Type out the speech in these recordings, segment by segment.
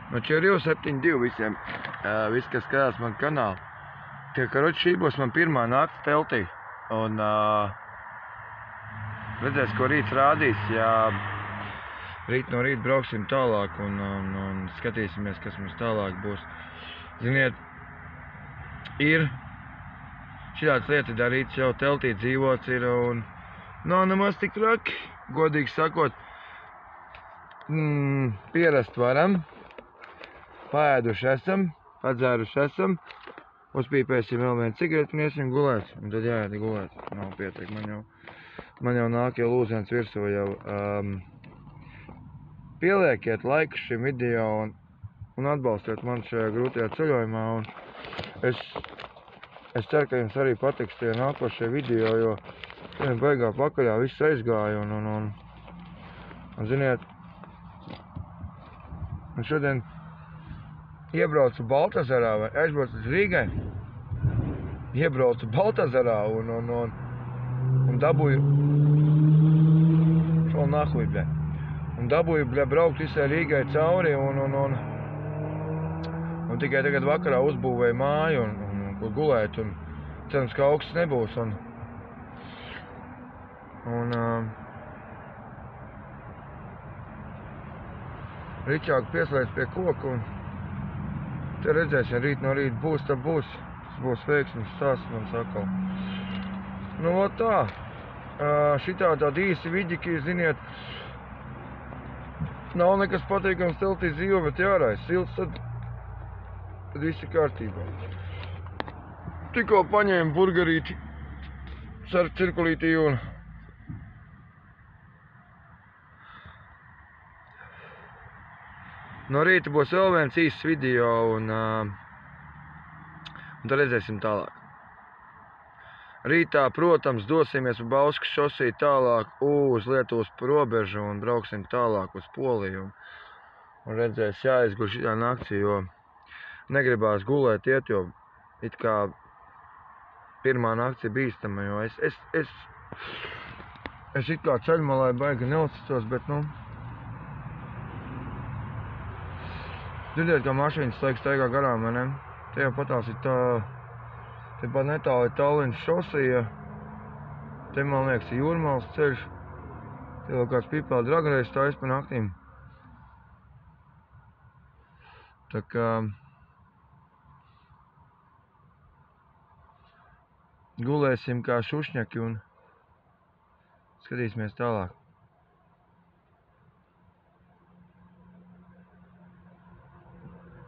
Nu, Čirju 72 visiem, visi, kas skatās man kanālu. Karoči, šī būs man pirmā nakts teltī. Un redzēs, ko rīts rādīs, ja rīt no rīta brauksim tālāk un skatīsimies, kas mums tālāk būs. Ziniet, ir šāds lietas darīts, jau teltī dzīvots ir un nav nemaz tik traki, godīgi sakot. Pierast varam. Paēduši esam, padzēruši esam, uzpīpēsim vēl vienu cigareti un iesim gulēt. Un tad jāiet gulēt. Nav pietiek, man jau nāk jau lūziens virsū jau. Pielieciet laiku šim video un atbalstiet mani šajā grūtajā ceļojumā. Un es ceru, ka jums arī patiks tie nākošie video, jo beigā pakaļā viss aizgāja un ziniet, un šodien iebraucu Baltazarā, vai aizbraucu uz Rīgai, iebraucu Baltazarā un dabūju, šo nahuj, bļa, un dabūju, bļa, braukt visai Rīgai cauri un tikai tagad vakarā uzbūvēju māju un kur gulēt, un cerams, ka augsts nebūs, Ričāk pieslēdz pie koka un te redzēsim, rīt no rīta būs, tad būs. Tas būs veiksmes stāsts man sakal. Nu, tā. Šitā tāda īsi viģiki, ziniet, nav nekas pateikams teltī dzīvo, bet jārājas silts, tad viss ir kārtībā. Tikko paņēmu burgerīti, cirkulītī un no rīta būs vēl viens īsts video un tad redzēsim tālāk. Rītā, protams, dosimies pa Bauskas šosiju tālāk uz Lietuvas robežu un brauksim tālāk uz Poliju. Un redzēs jāizguļ šitā naktī, jo negribās gulēt iet, jo it kā pirmā nakts ir bīstama, jo es it kā ceļmalai baigi neuzticos, bet dzirdēt, kā mašīnas staigā garām, vai ne? Te jau patās ir tā, te pat netāli ir Tallinas šosija, te, man liekas, ir Jūrmālas ceļš, te vēl kāds pipēl dragarējs stājas pa naktīm. Tā kā gulēsim kā šušņaki un skatīsimies tālāk.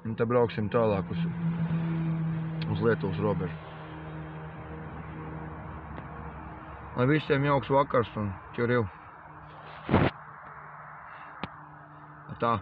Un tad brauksim tālāk uz Lietuvas robežu. Lai visiem jauks vakars un čurju. Tā.